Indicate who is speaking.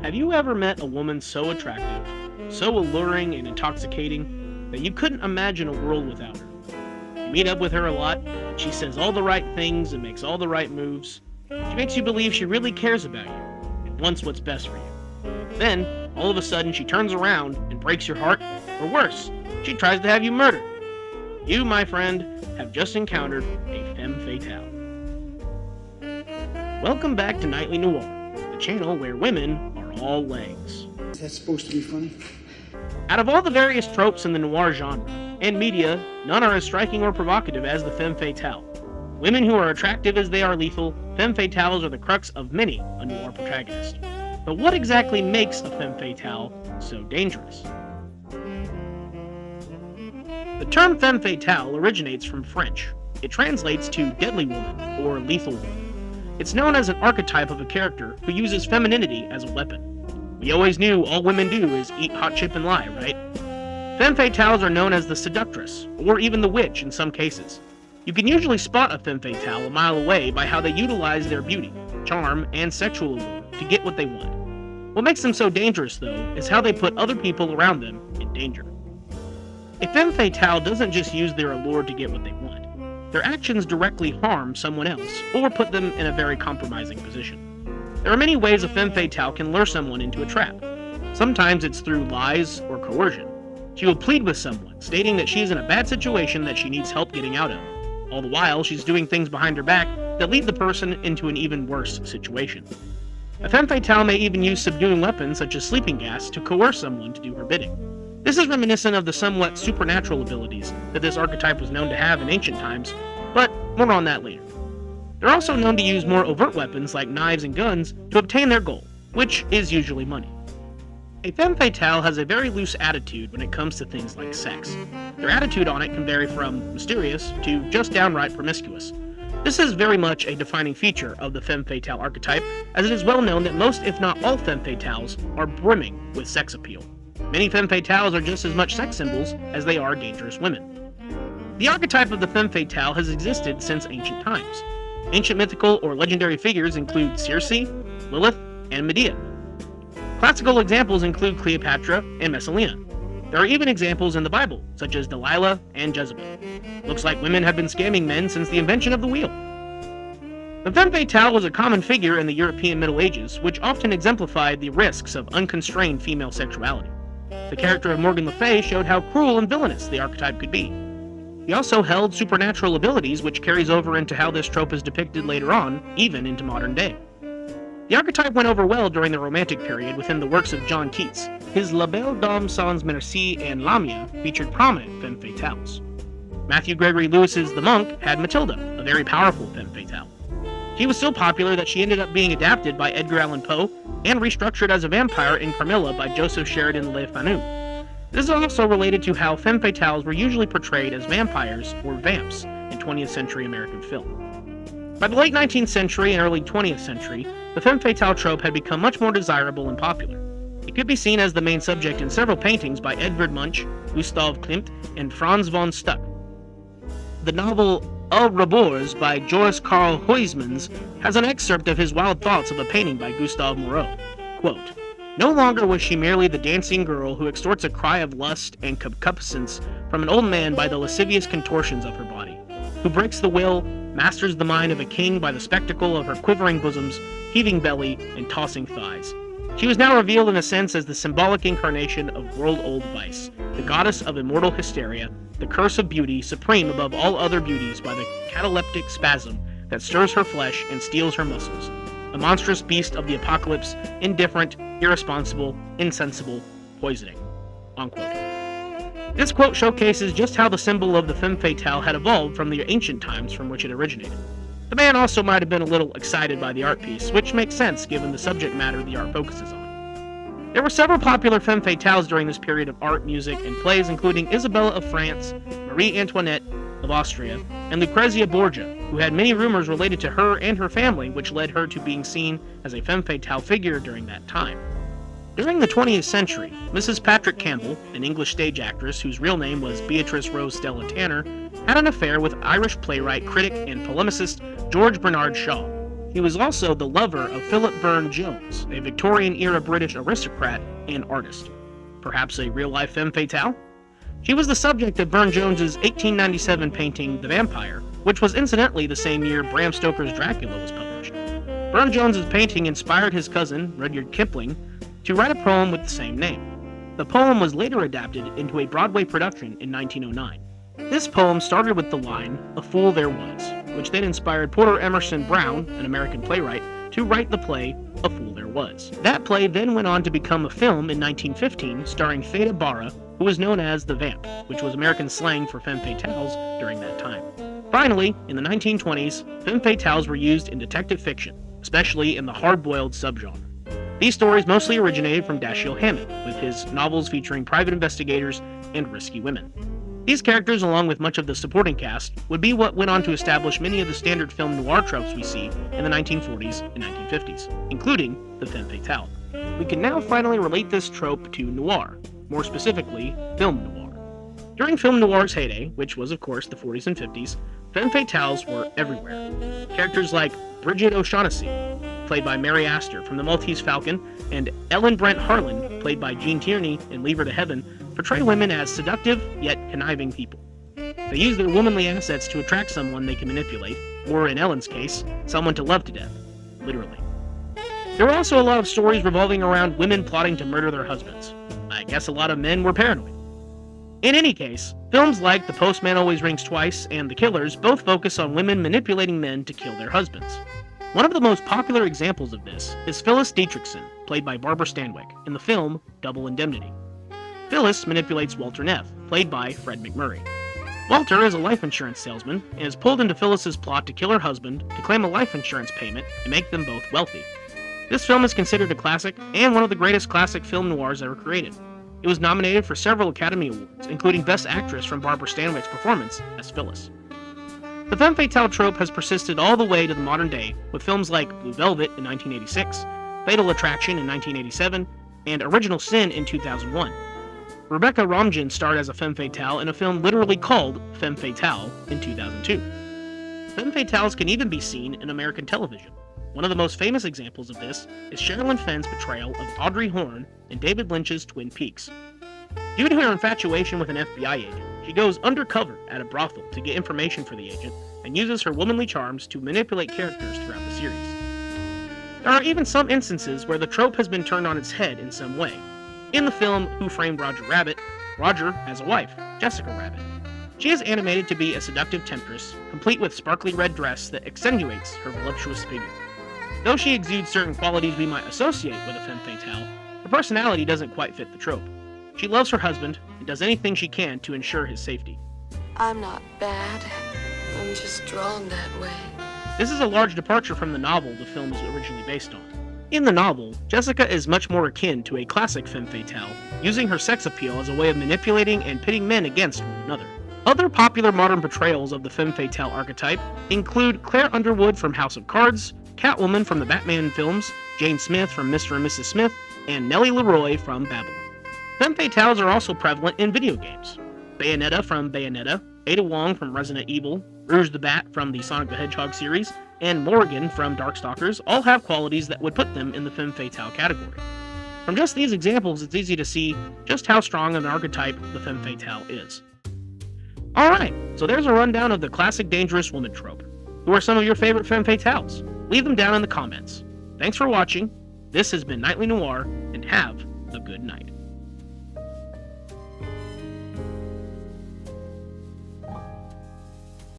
Speaker 1: Have you ever met a woman so attractive, so alluring and intoxicating, that you couldn't imagine a world without her? You meet up with her a lot, she says all the right things and makes all the right moves. She makes you believe she really cares about you and wants what's best for you. Then, all of a sudden, she turns around and breaks your heart, or worse, she tries to have you murdered. You, my friend, have just encountered a femme fatale. Welcome back to Nightly Noir, the channel where women are all legs.
Speaker 2: Is that supposed to be funny?
Speaker 1: Out of all the various tropes in the noir genre and media, none are as striking or provocative as the femme fatale. Women who are attractive as they are lethal, femme fatales are the crux of many a noir protagonist. But what exactly makes a femme fatale so dangerous? The term femme fatale originates from French. It translates to deadly woman or lethal woman. It's known as an archetype of a character who uses femininity as a weapon. We always knew all women do is eat hot chip and lie, right? Femme fatales are known as the seductress, or even the witch in some cases. You can usually spot a femme fatale a mile away by how they utilize their beauty, charm, and sexual allure to get what they want. What makes them so dangerous, though, is how they put other people around them in danger. A femme fatale doesn't just use their allure to get what they want. Their actions directly harm someone else, or put them in a very compromising position. There are many ways a femme fatale can lure someone into a trap. Sometimes it's through lies or coercion. She will plead with someone, stating that she is in a bad situation that she needs help getting out of. All the while, she's doing things behind her back that lead the person into an even worse situation. A femme fatale may even use subduing weapons such as sleeping gas to coerce someone to do her bidding. This is reminiscent of the somewhat supernatural abilities that this archetype was known to have in ancient times, but more on that later. They're also known to use more overt weapons like knives and guns to obtain their goal, which is usually money. A femme fatale has a very loose attitude when it comes to things like sex. Their attitude on it can vary from mysterious to just downright promiscuous. This is very much a defining feature of the femme fatale archetype, as it is well known that most, if not all, femme fatales are brimming with sex appeal. Many femme fatales are just as much sex symbols as they are dangerous women. The archetype of the femme fatale has existed since ancient times. Ancient mythical or legendary figures include Circe, Lilith, and Medea. Classical examples include Cleopatra and Messalina. There are even examples in the Bible, such as Delilah and Jezebel. Looks like women have been scamming men since the invention of the wheel. The femme fatale was a common figure in the European Middle Ages, which often exemplified the risks of unconstrained female sexuality. The character of Morgan Le Fay showed how cruel and villainous the archetype could be. He also held supernatural abilities, which carries over into how this trope is depicted later on, even into modern day. The archetype went over well during the Romantic period within the works of John Keats. His La Belle Dame sans Merci and Lamia featured prominent femme fatales. Matthew Gregory Lewis's The Monk had Matilda, a very powerful femme fatale. She was so popular that she ended up being adapted by Edgar Allan Poe and restructured as a vampire in Carmilla by Joseph Sheridan Le Fanu. This is also related to how femme fatales were usually portrayed as vampires or vamps in 20th century American film. By the late 19th century and early 20th century, the femme fatale trope had become much more desirable and popular. It could be seen as the main subject in several paintings by Edvard Munch, Gustav Klimt, and Franz von Stuck. The novel Au Rebords by Joris Karl Huysmans has an excerpt of his wild thoughts of a painting by Gustave Moreau. Quote, "No longer was she merely the dancing girl who extorts a cry of lust and concupiscence from an old man by the lascivious contortions of her body, who breaks the will, masters the mind of a king by the spectacle of her quivering bosoms, heaving belly, and tossing thighs. She was now revealed in a sense as the symbolic incarnation of world-old vice, the goddess of immortal hysteria, the curse of beauty, supreme above all other beauties by the cataleptic spasm that stirs her flesh and steels her muscles, a monstrous beast of the apocalypse, indifferent, irresponsible, insensible, poisoning." Unquote. This quote showcases just how the symbol of the femme fatale had evolved from the ancient times from which it originated. The man also might have been a little excited by the art piece, which makes sense given the subject matter the art focuses on. There were several popular femme fatales during this period of art, music, and plays, including Isabella of France, Marie Antoinette of Austria, and Lucrezia Borgia, who had many rumors related to her and her family, which led her to being seen as a femme fatale figure during that time. During the 20th century, Mrs. Patrick Campbell, an English stage actress whose real name was Beatrice Rose Stella Tanner, had an affair with Irish playwright, critic, and polemicist George Bernard Shaw. He was also the lover of Philip Burne-Jones, a Victorian-era British aristocrat and artist. Perhaps a real-life femme fatale? She was the subject of Burne-Jones's 1897 painting The Vampire, which was incidentally the same year Bram Stoker's Dracula was published. Burne-Jones's painting inspired his cousin, Rudyard Kipling, to write a poem with the same name. The poem was later adapted into a Broadway production in 1909. This poem started with the line, "A fool there was," which then inspired Porter Emerson Brown, an American playwright, to write the play A Fool There Was. That play then went on to become a film in 1915 starring Theda Bara, who was known as the Vamp, which was American slang for femme fatales during that time. Finally, in the 1920s, femme fatales were used in detective fiction, especially in the hard-boiled subgenre. These stories mostly originated from Dashiell Hammett, with his novels featuring private investigators and risky women. These characters, along with much of the supporting cast, would be what went on to establish many of the standard film noir tropes we see in the 1940s and 1950s, including the femme fatale. We can now finally relate this trope to noir, more specifically, film noir. During film noir's heyday, which was of course the 40s and 50s, femme fatales were everywhere. Characters like Bridget O'Shaughnessy, played by Mary Astor from The Maltese Falcon, and Ellen Brent Harlan, played by Gene Tierney in Leave Her to Heaven, portray women as seductive yet conniving people. They use their womanly assets to attract someone they can manipulate, or in Ellen's case, someone to love to death, literally. There were also a lot of stories revolving around women plotting to murder their husbands. I guess a lot of men were paranoid. In any case, films like The Postman Always Rings Twice and The Killers both focus on women manipulating men to kill their husbands. One of the most popular examples of this is Phyllis Dietrichson, played by Barbara Stanwyck, in the film Double Indemnity. Phyllis manipulates Walter Neff, played by Fred McMurray. Walter is a life insurance salesman and is pulled into Phyllis's plot to kill her husband to claim a life insurance payment and make them both wealthy. This film is considered a classic and one of the greatest classic film noirs ever created. It was nominated for several Academy Awards, including Best Actress from Barbara Stanwyck's performance as Phyllis. The femme fatale trope has persisted all the way to the modern day, with films like Blue Velvet in 1986, Fatal Attraction in 1987, and Original Sin in 2001. Rebecca Romijn starred as a femme fatale in a film literally called Femme Fatale in 2002. Femme fatales can even be seen in American television. One of the most famous examples of this is Sherilyn Fenn's portrayal of Audrey Horne in David Lynch's Twin Peaks. Due to her infatuation with an FBI agent, she goes undercover at a brothel to get information for the agent and uses her womanly charms to manipulate characters throughout the series. There are even some instances where the trope has been turned on its head in some way. In the film Who Framed Roger Rabbit, Roger has a wife, Jessica Rabbit. She is animated to be a seductive temptress, complete with sparkly red dress that accentuates her voluptuous figure. Though she exudes certain qualities we might associate with a femme fatale, her personality doesn't quite fit the trope. She loves her husband and does anything she can to ensure his safety.
Speaker 2: I'm not bad. I'm just drawn that way.
Speaker 1: This is a large departure from the novel the film is originally based on. In the novel, Jessica is much more akin to a classic femme fatale, using her sex appeal as a way of manipulating and pitting men against one another. Other popular modern portrayals of the femme fatale archetype include Claire Underwood from House of Cards, Catwoman from the Batman films, Jane Smith from Mr. and Mrs. Smith, and Nellie Leroy from Babylon. Femme fatales are also prevalent in video games. Bayonetta from Bayonetta, Ada Wong from Resident Evil, Rouge the Bat from the Sonic the Hedgehog series, and Morrigan from Darkstalkers all have qualities that would put them in the femme fatale category. From just these examples, it's easy to see just how strong of an archetype the femme fatale is. Alright, so there's a rundown of the classic dangerous woman trope. Who are some of your favorite femme fatales? Leave them down in the comments. Thanks for watching. This has been Nightly Noir, and have a good night.